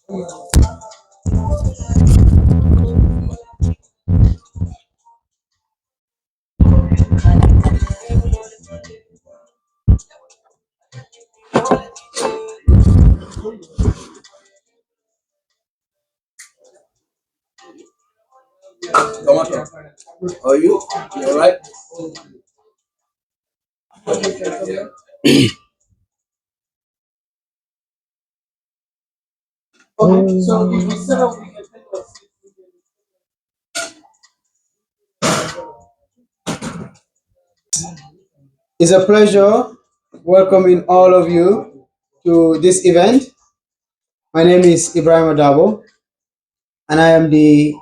Tomato. How are you? You all right? Okay, so instead of it's a pleasure welcoming all of you to this event. My name is Ibrahim Adabo, and I am the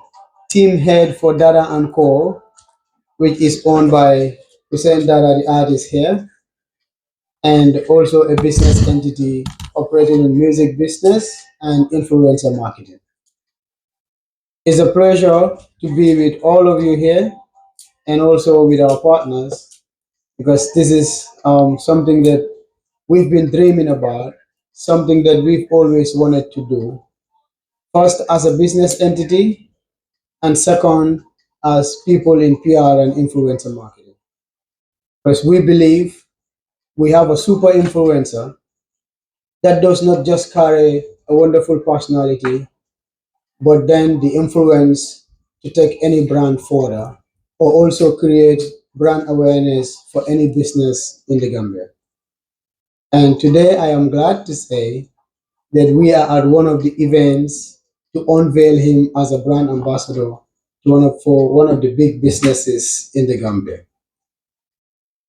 team head for Dada and Co, which is owned by Hussein Dada, the artist here, and also a business entity operating in music business and influencer marketing. It's a pleasure to be with all of you here and also with our partners because this is something that we've been dreaming about, something that we've always wanted to do. First, as a business entity, and second, as people in PR and influencer marketing. Because we believe we have a super influencer that does not just carry a wonderful personality, but then the influence to take any brand further or also create brand awareness for any business in the Gambia. And today I am glad to say that we are at one of the events to unveil him as a brand ambassador to for one of the big businesses in the Gambia.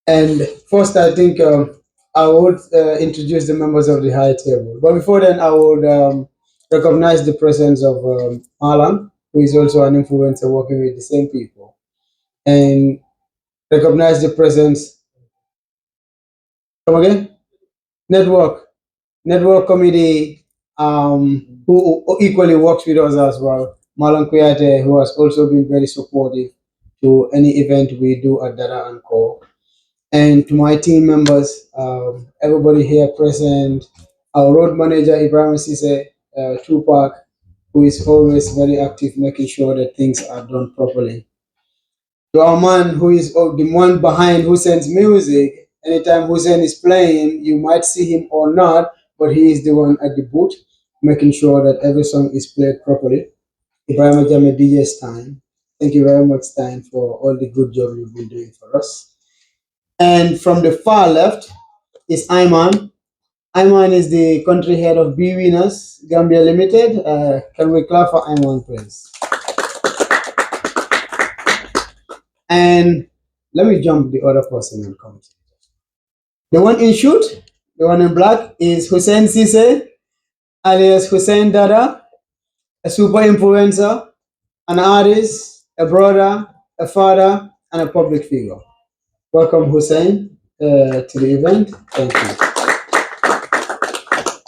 And first, I think I would introduce the members of the high table. But before then, I would recognize the presence of Alan, who is also an influencer working with the same people, and recognize the presence. Come again? Network, network committee, who equally works with us as well. Malan Kuyate, who has also been very supportive to any event we do at Dada and Co. And to my team members, everybody here present, our road manager Ibrahim Sise, Tupac, who is always very active, making sure that things are done properly. To our man who is the one behind Hussein's music, anytime Hussein is playing, you might see him or not, but he is the one at the booth, making sure that every song is played properly. Ibrahim Ajame DJ Stein, thank you very much, Stein, for all the good job you've been doing for us. And from the far left is Ayman. Ayman is the country head of Bwinners, Gambia Limited. Can we clap for Ayman, please? And let me jump the other person and come. The one in shoot, the one in black, is Hussein Sise, alias Hussein Dada, a super influencer, an artist, a brother, a father, and a public figure. Welcome, Hussein, to the event. Thank you.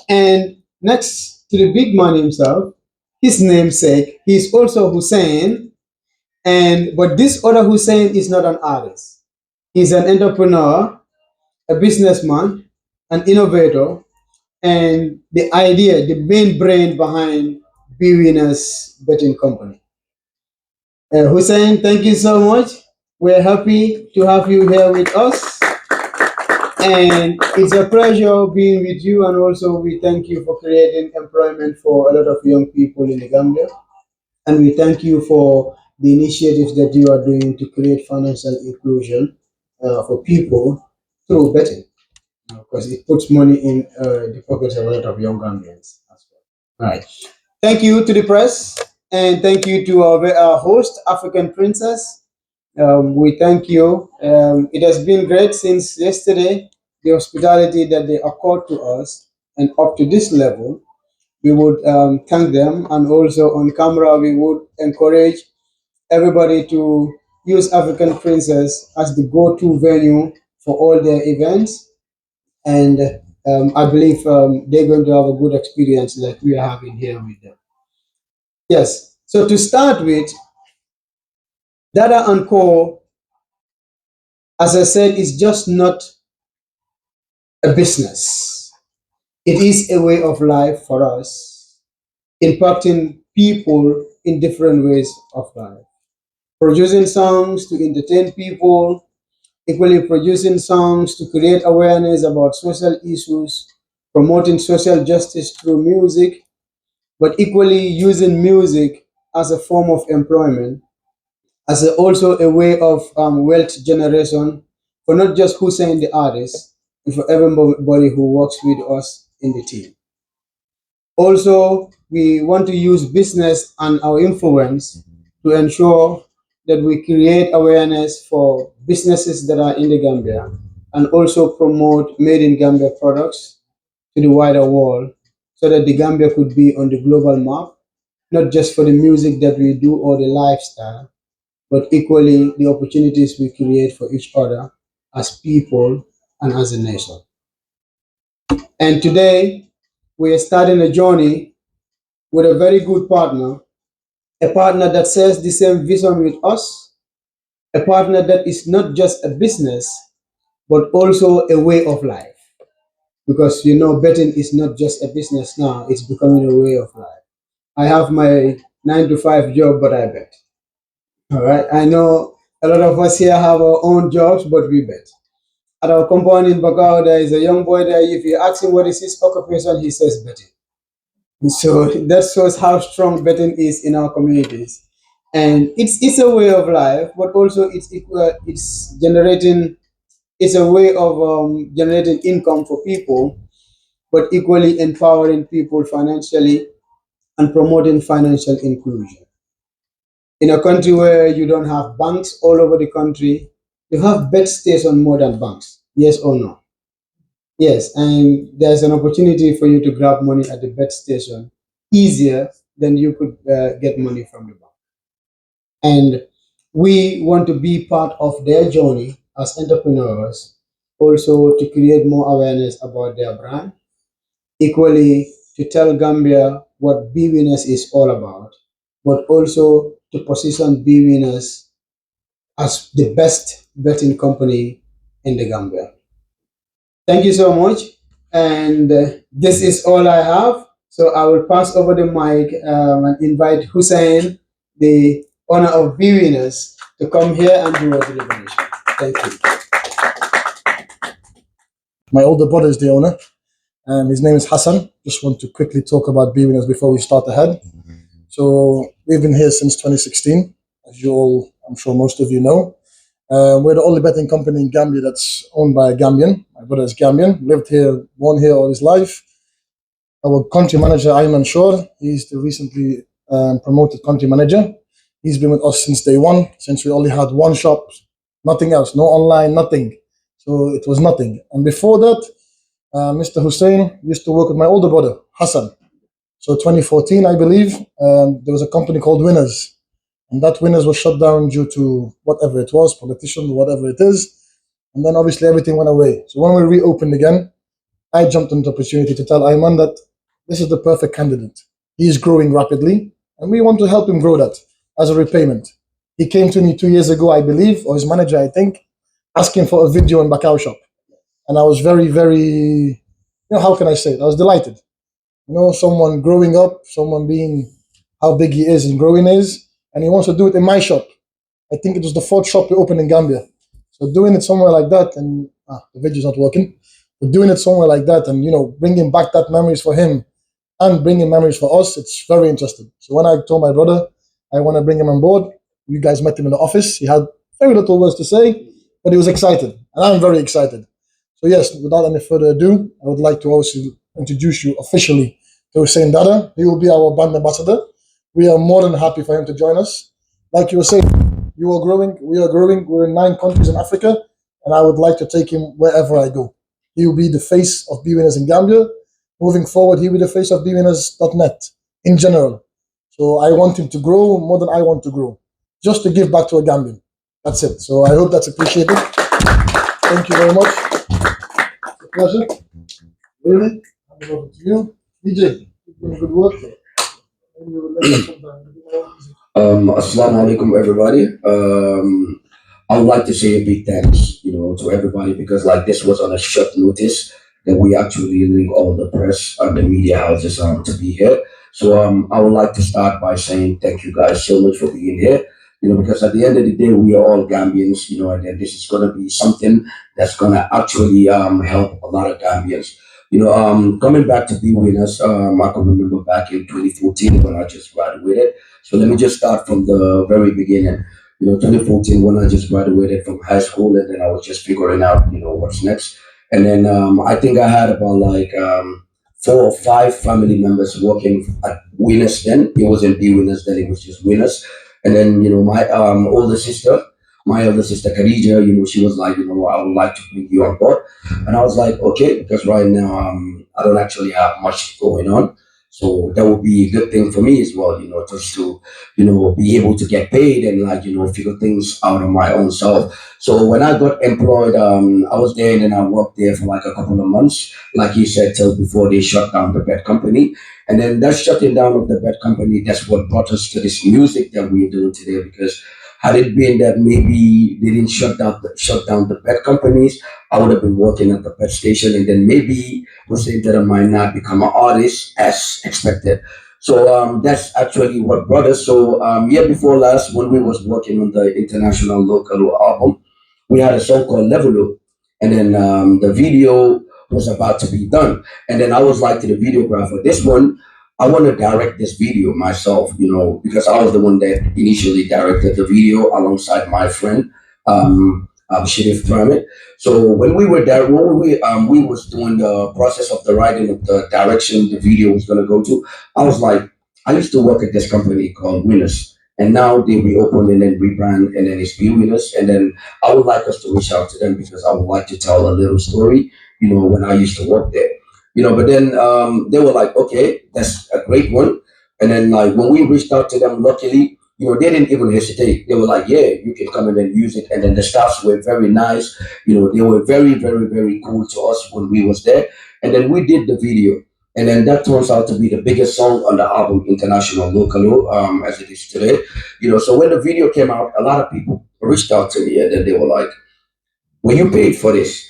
And next to the big man himself, his namesake, he's also Hussein. And but this other Hussein is not an artist. He's an entrepreneur, a businessman, an innovator, and the main brain behind Bwinners Betting Company. Hussein, thank you so much. We're happy to have you here with us. And it's a pleasure being with you. And also, we thank you for creating employment for a lot of young people in the Gambia. And we thank you for the initiatives that you are doing to create financial inclusion for people through betting, because it puts money in the pockets of a lot of young Gambians as well. All right. Thank you to the press, and thank you to our host, African Princess. We thank you. It has been great since yesterday, the hospitality that they accorded to us, and up to this level, we would thank them. And also on camera, we would encourage everybody to use African Princess as the go to venue for all their events. And I believe they're going to have a good experience like we are having here with them. Yes. So to start with, Dada and Co, as I said, is just not a business. It is a way of life for us. impacting people in different ways of life. Producing songs to entertain people, equally producing songs to create awareness about social issues, promoting social justice through music, but equally using music as a form of employment, as also a way of wealth generation for not just Hussein the artist, and for everybody who works with us in the team. Also, we want to use business and our influence to ensure that we create awareness for businesses that are in the Gambia and also promote made in Gambia products to the wider world so that the Gambia could be on the global map, not just for the music that we do or the lifestyle, but equally the opportunities we create for each other as people and as a nation. And today, we are starting a journey with a very good partner, a partner that shares the same vision with us, a partner that is not just a business, but also a way of life. Because betting is not just a business now, it's becoming a way of life. I have my 9 to 5 job, but I bet. All right. I know a lot of us here have our own jobs, but we bet. At our compound in Bagao, there is a young boy there. If you ask him what is his occupation, he says betting. So that shows how strong betting is in our communities, and it's a way of life, but also it's generating it's a way of generating income for people, but equally empowering people financially and promoting financial inclusion. In a country where you don't have banks all over the country, you have bet station more than banks. Yes or no? Yes, and there's an opportunity for you to grab money at the bet station easier than you could get money from the bank. And we want to be part of their journey as entrepreneurs, also to create more awareness about their brand, equally to tell Gambia what Bwinners is all about, but also to position Bwinners as the best betting company in the Gambia. Thank you so much. And this is all I have. So I will pass over the mic and invite Hussein, the owner of Bwinners, to come here and do a deliberation. Thank you. My older brother is the owner. His name is Hassan. Just want to quickly talk about Bwinners before we start ahead. So we've been here since 2016, as you all, I'm sure most of you know. We're the only betting company in Gambia that's owned by a Gambian. My brother is Gambian, lived here, born here all his life. Our country manager, Ayman Shore, he's the recently promoted country manager. He's been with us since day one, since we only had one shop, nothing else, no online, nothing. So it was nothing. And before that, Mr. Hussein used to work with my older brother, Hassan. So 2014, I believe, there was a company called Winners. And that Winners was shut down due to whatever it was, politician, whatever it is. And then obviously everything went away. So when we reopened again, I jumped on the opportunity to tell Ayman that this is the perfect candidate. He is growing rapidly, and we want to help him grow that as a repayment. He came to me 2 years ago, I believe, or his manager, I think, asking for a video on Bacau Shop. And I was very, very, how can I say it? I was delighted. Someone growing up, someone being how big he is and growing is, and he wants to do it in my shop. I think it was the fourth shop we opened in Gambia. So doing it somewhere like that, and the video's not working, but doing it somewhere like that and, bringing back that memories for him and bringing memories for us, it's very interesting. So when I told my brother I want to bring him on board, you guys met him in the office. He had very little words to say, but he was excited, and I'm very excited. So yes, without any further ado, I would like to also introduce you officially to Hussain Dada. He will be our brand ambassador. We are more than happy for him to join us. Like you were saying, you are growing, we are growing. We're in 9 countries in Africa, and I would like to take him wherever I go. He will be the face of Bwinners in Gambia. Moving forward, he will be the face of Bwinners.net in general. So I want him to grow more than I want to grow, just to give back to a Gambian. That's it. So I hope that's appreciated. Thank you very much. It's a pleasure. Really? Hand it over to you. DJ, you're doing good work. Assalamu alaikum, everybody. I would like to say a big thanks, to everybody because like this was on a short notice that we actually link all the press and the media houses to be here. So I would like to start by saying thank you guys so much for being here. Because at the end of the day, we are all Gambians. And then this is gonna be something that's gonna actually help a lot of Gambians. Coming back to be winners, I can remember back in 2014 when I just graduated. So let me just start from the very beginning. 2014 when I just graduated from high school, and then I was just figuring out, what's next. And then I think I had about like 4 or 5 family members working at Winners then. It wasn't B Winners then, it was just Winners. And then, my my elder sister Khadija, she was like, I would like to bring you on board. And I was like, okay, because right now I don't actually have much going on. So that would be a good thing for me as well, just to, be able to get paid and like, figure things out on my own self. So when I got employed, I was there and then I worked there for like a couple of months, like you said, till before they shut down the bed company. And then that shutting down of the bed company, that's what brought us to this music that we're doing today. Because had it been that maybe they didn't shut down the bed companies, I would have been working at the pet station, and then maybe Hussein that I might not become an artist as expected. So that's actually what brought us. So year before last, when we was working on the international local album, we had a song called Level Up, and then the video was about to be done. And then I was like to the videographer, this one, I want to direct this video myself, because I was the one that initially directed the video alongside my friend, Sheriff Tramet. So when we were there, we was doing the process of the writing of the direction the video was going to go to. I was like, I used to work at this company called Winners, and now they reopened and then rebrand, and then it's Be Winners. And then I would like us to reach out to them because I would like to tell a little story, when I used to work there. But then they were like, okay, that's a great one. And then like when we reached out to them, luckily, they didn't even hesitate. They were like, yeah, you can come in and use it. And then the staffs were very nice. They were very, very, very cool to us when we was there. And then we did the video. And then that turns out to be the biggest song on the album, International Local, as it is today. So when the video came out, a lot of people reached out to me and then they were like, were you paid for this?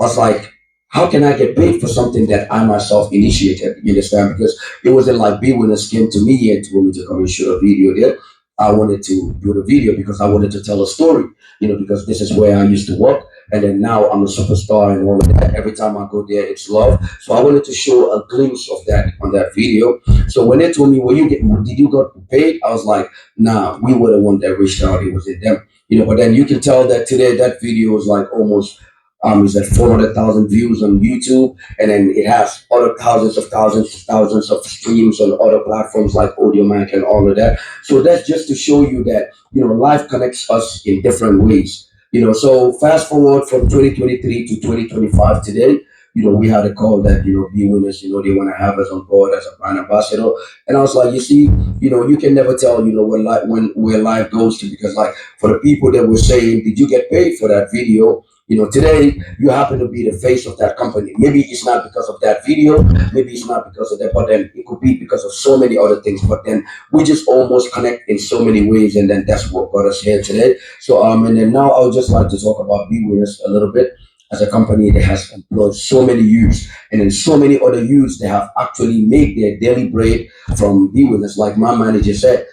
I was like, how can I get paid for something that I myself initiated? You understand? Because it wasn't like B Winners came to me and told me to come and shoot a video there. I wanted to do the video because I wanted to tell a story, because this is where I used to work. And then now I'm a superstar and all of that. Every time I go there, it's love. So I wanted to show a glimpse of that on that video. So when they told me, well, did you got paid? I was like, nah, we were the one that reached out. It was in them. But then you can tell that today that video is like almost it's at 400,000 views on YouTube, and then it has other thousands of streams on other platforms like AudioMac and all of that. So that's just to show you that life connects us in different ways. So fast forward from 2023 to 2025 today. We had a call that B Winners, they want to have us on board as a brand ambassador, and I was like, you see, you can never tell, where life goes to, because like for the people that were saying, did you get paid for that video? Today you happen to be the face of that company. Maybe it's not because of that video, maybe it's not because of that, but then it could be because of so many other things. But then we just almost connect in so many ways, and then that's what got us here today. So and then now I would just like to talk about B Winners a little bit as a company that has employed so many youths, and then so many other youths that have actually made their daily bread from B Winners. Like my manager said,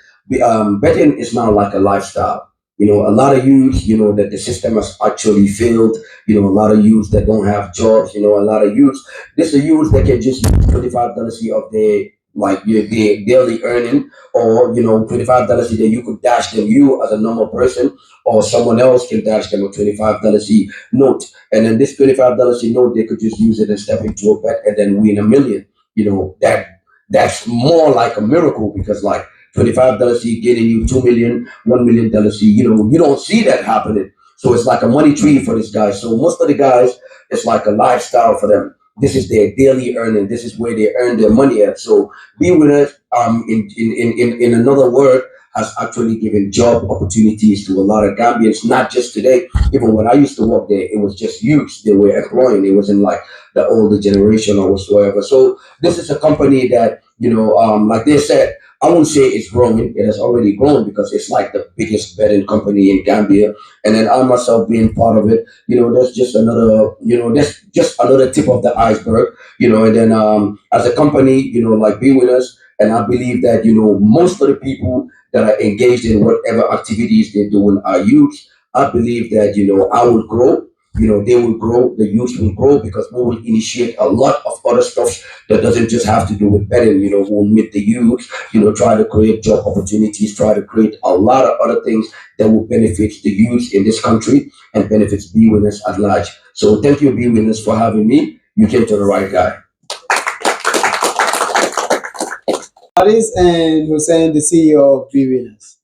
betting is now like a lifestyle. A lot of youths, that the system has actually failed. A lot of youths that don't have jobs. A lot of youths. This is youths that can just use $25 of their like their daily earning, or $25 that you could dash them, you as a normal person, or someone else can dash them a $25 note, and then this $25 note they could just use it and step into a bet and then win a million. That's more like a miracle, because like $25 getting you 2 million, $1 million. You don't see that happening. So it's like a money tree for this guy. So most of the guys, it's like a lifestyle for them. This is their daily earning. This is where they earn their money at. So Be Winners, in another word, has actually given job opportunities to a lot of Gambians, not just today. Even when I used to work there, it was just youths they were employing. It wasn't like the older generation or whatsoever. So this is a company that, like they said, I won't say it's growing. It has already grown because it's like the biggest betting company in Gambia. And then I myself being part of it, that's just another tip of the iceberg. And then as a company, like Be Winners, And I believe that, most of the people that are engaged in whatever activities they're doing are youth. I believe that, I will grow. They will grow, the youth will grow because we will initiate a lot of other stuff that doesn't just have to do with betting. We'll meet the youth, try to create job opportunities, try to create a lot of other things that will benefit the youth in this country and benefits Bwinners at large. So thank you, Bwinners, for having me. You came to the right guy. Paris and Hussein, the CEO of Bwinners.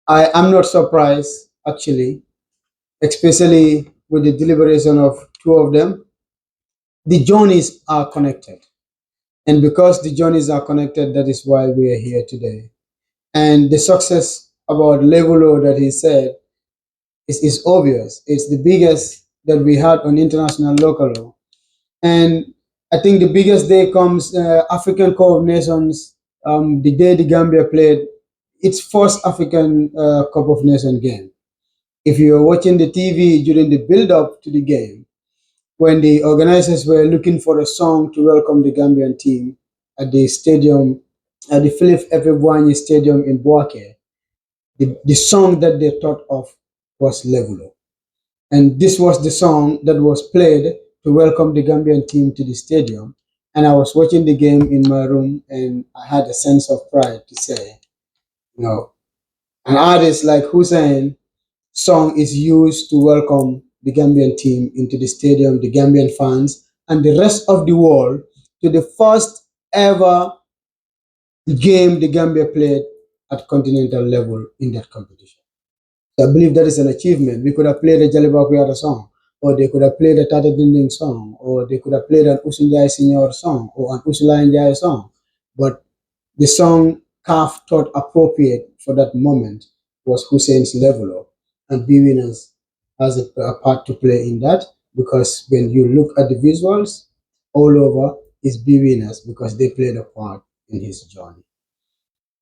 I am not surprised, actually, especially with the deliberation of two of them. The journeys are connected. And because the journeys are connected, that is why we are here today. And the success about Levulo that he said is obvious. It's the biggest that we had on international local law. And I think the biggest day comes African Cup of Nations, the day the Gambia played its first African Cup of Nations game. If you were watching the TV during the build up to the game, when the organizers were looking for a song to welcome the Gambian team at the stadium, at the Philip Efebwanyi Stadium in Boake, the song that they thought of was Levulo. And this was the song that was played to welcome the Gambian team to the stadium. And I was watching the game in my room and I had a sense of pride to say, you know, an artist like Hussein song is used to welcome the Gambian team into the stadium, the Gambian fans, and the rest of the world to the first ever game the Gambia played at continental level in that competition. So I believe that is an achievement. We could have played a Jaliba Kuyata song, or they could have played a Tata Dinding song, or they could have played an Usunjai Senior song, or an Usula Njai song. But the song CAF thought appropriate for that moment was Hussein's Level Up. And Bwinners has a part to play in that because when you look at the visuals, all over is Bwinners because they played a part in his journey.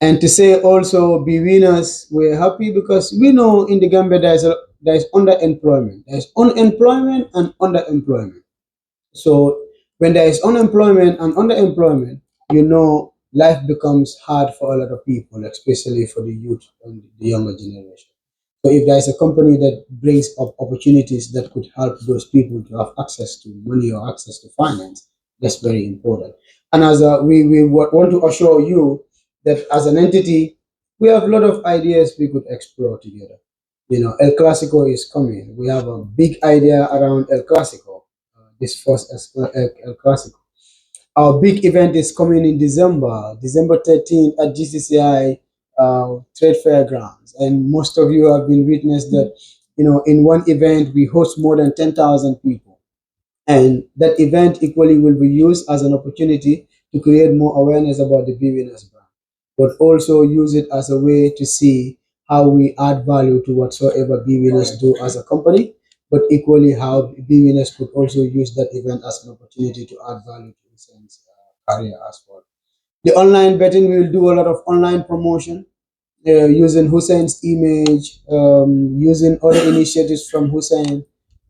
And to say also be winners, we're happy because we know in the Gambia there is underemployment. There's unemployment and underemployment. So when there is unemployment and underemployment, you know life becomes hard for a lot of people, especially for the youth and the younger generation. So if there is a company that brings up opportunities that could help those people to have access to money or access to finance, that's very important. And as we want to assure you that as an entity, we have a lot of ideas we could explore together. El Clasico is coming. We have a big idea around El Clasico, this first El Clasico. Our big event is coming in December 13th at GCCI Trade Fair Grounds. And most of you have been witness that, in one event, we host more than 10,000 people. And that event equally will be used as an opportunity to create more awareness about the BWNS brand, but also use it as a way to see how we add value to whatsoever BWNS do as a company, but equally how BWNS could also use that event as an opportunity to add value to the sense, career as well. The online betting, we will do a lot of online promotion using Hussein's image, using other initiatives from Hussein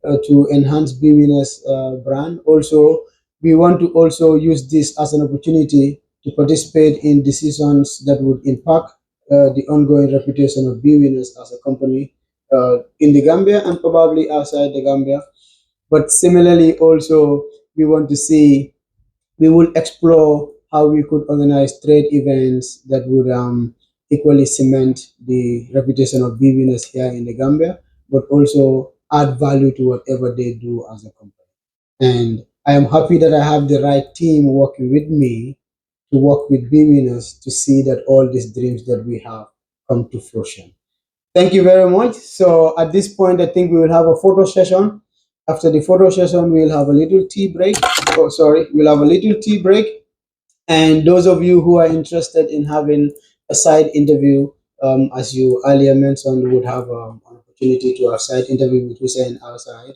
to enhance BWNS brand. Also, we want to also use this as an opportunity to participate in decisions that would impact the ongoing reputation of BWNS as a company in the Gambia and probably outside the Gambia. But similarly, also, we want to see, we will explore how we could organize trade events that would equally cement the reputation of BWNS here in the Gambia, but also add value to whatever they do as a company. And I am happy that I have the right team working with me to work with BWNS to see that all these dreams that we have come to fruition. Thank you very much. So at this point, I think we will have a photo session. After the photo session, we'll have a little tea break. Oh, sorry, we'll have a little tea break. And those of you who are interested in having a side interview, as you earlier mentioned, would have an opportunity to have side interview with Hussein outside.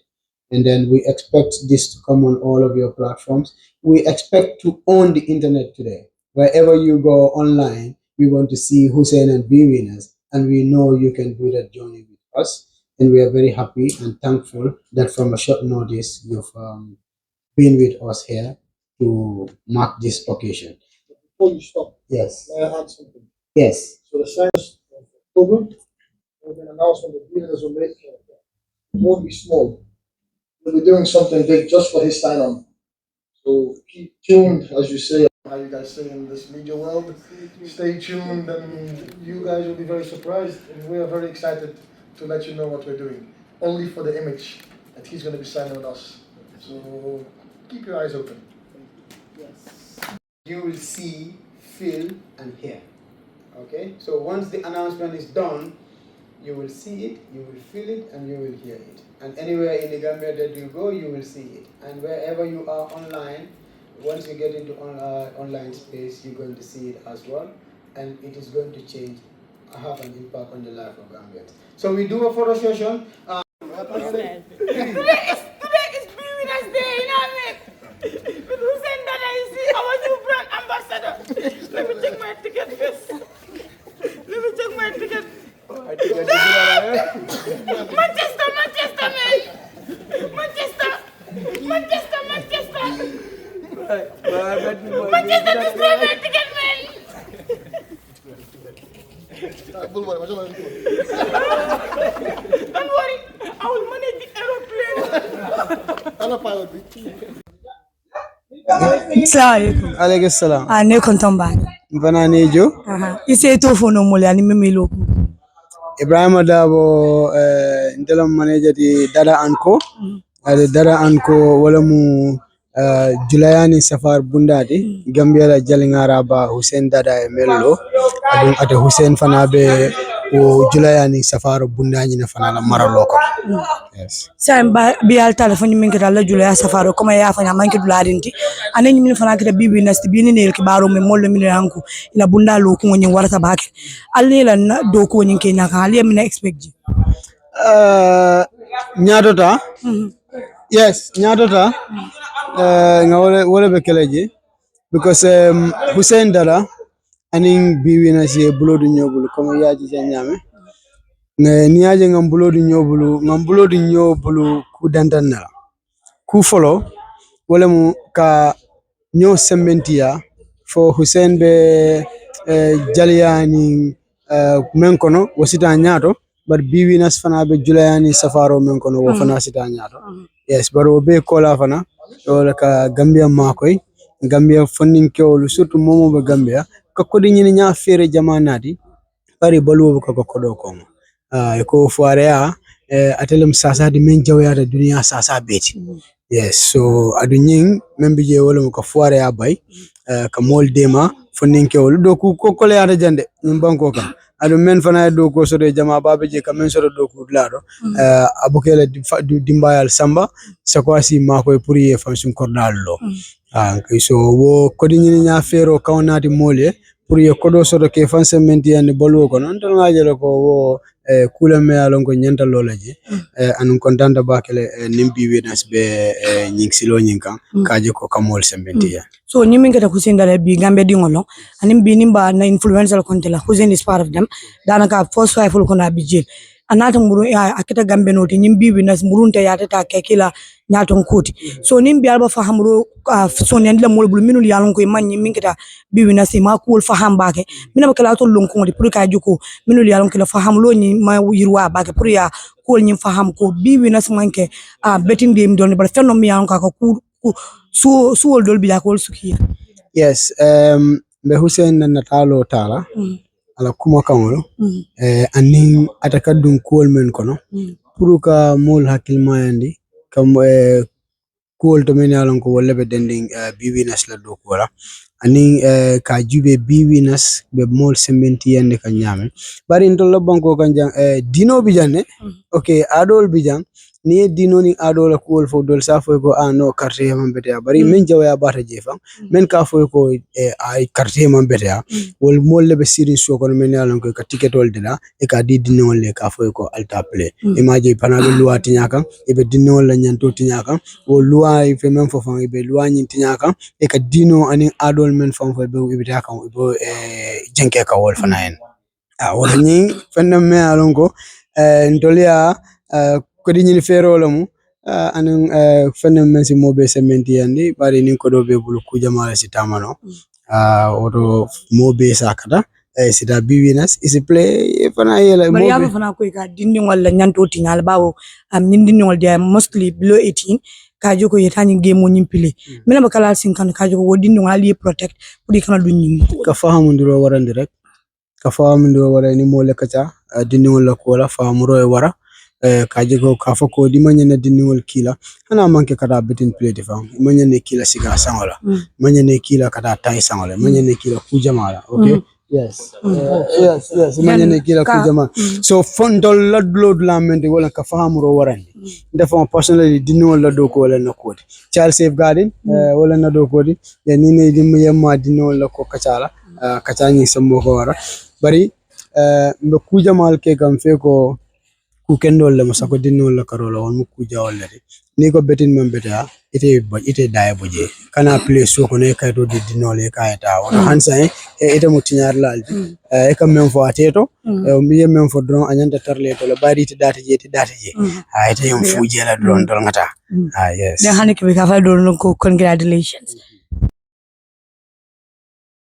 And then we expect this to come on all of your platforms. We expect to own the internet today. Wherever you go online, we want to see Hussein and B winners, and we know you can do that journey with us. And we are very happy and thankful that from a short notice you've been with us here to mark this occasion. before you stop, Yes. may I add something? Yes. So the sign is October, with an announcement that Bwinners will make. It won't be small. We'll be doing something big just for his sign on. So keep tuned, as you say, how you guys say in this media world. Stay tuned, and you guys will be very surprised, and we are very excited to let you know what we're doing. Only for the image that he's going to be signing with us. So keep your eyes open. You will see, feel, and hear. Okay? So once the announcement is done, you will see it, you will feel it, and you will hear it. And anywhere in the Gambia that you go, you will see it. And wherever you are online, once you get into online space, you're going to see it as well. And it is going to change, have an impact on the life of Gambians. So we do a photo session. Today is Bwinners Day, you know what I mean? With Hussain Dada, you see, our new brand ambassador. Let me check my ticket first. Let me check my ticket. Manchester, man. Manchester. Manchester, destroy my ticket, man. Don't worry, I will manage the aeroplane. I'm a pilot. Assalamualaikum. Alaykum salam. Ne kontomba. Mfana nejo. Ise to fono mole ani memelo. Ibrahim Dabo, Interim Manager di Dada Anko. Dada Anko wala mu Julayani Safar Bundadi. Gambia la Jalingara ba Hussein Dada Mello. Adun ate Hussein Fanabe o Julayani Safar Bundani na Fanala Maraloko. Yes. Samba bi al telefoni min kala la julaya safaro kuma ya fanya manki dularinti. Ane nyimni fana kida Bwinners bini ne ki baro me mollo min yanku ila bunda lo ko nyi warata bake. Alle la do ko nyi kenya kan alle min expect. Nyadota. Yes, Nyadota. Nga wale bekeleji because Hussein Dada aning Bwinners ye bulodu nyobulu comme yaji nyame. Niaje ngambulodu nyobulu ku dandanna ku folo wala mu ka nyo sementia fo Hussein be Jaliani menkono wasita nyato but Bwinners fana be Julayani Safaro menkono wo fana sita nyato. Yes, baro be kola fana wala ka Gambia makoy Gambia funding kewlu surtout momo be Gambia ka kodi nyini nya fere jamanati bari baluwo ko kodo ko ko fuarea atelem sasa di men jawyata dunia sasa beti. Yes, so adunyin membi je wala ko fuarea bay ka moldema funding kewlu do ko kole ata jande min banko ka adu men fana do ko so de jama babe je ka men so do ko lado abukele dimbayal samba sakwasi mako pour ye fansun kordal lo so wo kodi nyini nya fero kawnati mole pour ye kodo so do ke fansementi and bolu ko non tan ngajelo ko wo kula me alon ko nyanta lolaje an kontanta bakele nimbi Bwinners be nyingsilo nyinkan kaje ko kamol sementi ya. So nyimi ngata Hussein Dada bi Gambia dingolo anim bi nimba na influencer kontela Hussein is part of them danaka first five ko na bijil anata muru akita Gambia noti nyimbi Bwinners murunta ya tata kekila nyaton kuti so nimbi alba fahamro so nyandila molbul minul yalon ko man nyimi ngata Bwinners ma ko faham bake mina bakala to lonko di pour ka juko minul yalon ko fahamlo ni ma yirwa bake pour ya ko nyim faham ko Bwinners manke betting dem don bar fenno mi yalon ka ko su dol bi yakol sukiya. Yes, be Hussein na natalo tala ala kuma kamolo anin atakadun kool men kono pour ka mol hakil mayandi kam kool to men yalon ko wolle be dending Bwinners la do ko wala anin ka jube Bwinners be mol sementi yande ka nyame bari ndol banko kan jang dino bi janne okay adol bi jang ni dino ni adola ko fo dol sa fo ko no carte man bete bari men jawya bata jefa men ka fo ko ay carte man bete wol molle be sirin so ko men yalon ko ka ticket wol dina e ka di dino le ka fo ko alta play imaji panabe loi tinyaka e be dino la nyanto tinyaka o loi fe men fo fan e be loi nyin tinyaka e ka dino ani adol men fam fo be e bita kan bo jenke ka wol fana en wala ni fenna me yalon ko ntolia kodi nyini fero lamu anan fenna men si mobe sementi yandi bari ni ko do be bulu ku jamaala si tamano oto mo be sakata sida Bwinners is a play fana yela bari mo yafa fana ko ka dindi wala nyanto tingal bawo nyin dindi wala they are mostly below 18 kajo ko yetani game mo nyimpile mena bakala sinkan kajo ko dindi wala li protect pudi kana du nyim ka fahamu ndiro warandi rek ka fahamu ndiro wara ni mo lekata dindi wala ko la fahamu ro e wara kaje ko ka fako di manyana dindi wala kila ana manke kada betin play defang manyane kila siga sangola manyane kila kada tai sangola manyane kila kujamala okay. Yes. Yes. Manyane kila kujama. So fondol load la mente wala ka fahamuro warandi. Defa personally dino la do ko wala nakodi. Child safeguarding wala na do kodi. Ya nini dim yamma dino la ko kachala. Kacani sambo ko wara. Bari mbe kujamal ke kam fe ko ku kendol le masako dino la karola on kuja wala de. Ni ko betin membeta ite daya boje kana play so ko ne kay do di dino le kayata on Hussain ite mutinyar laldi e kam men fo ateto mi men fo dron anyanta tarle to la bari ti data je ite yum fuje la dron dol ngata yes then hani ke ka fa do ko congratulations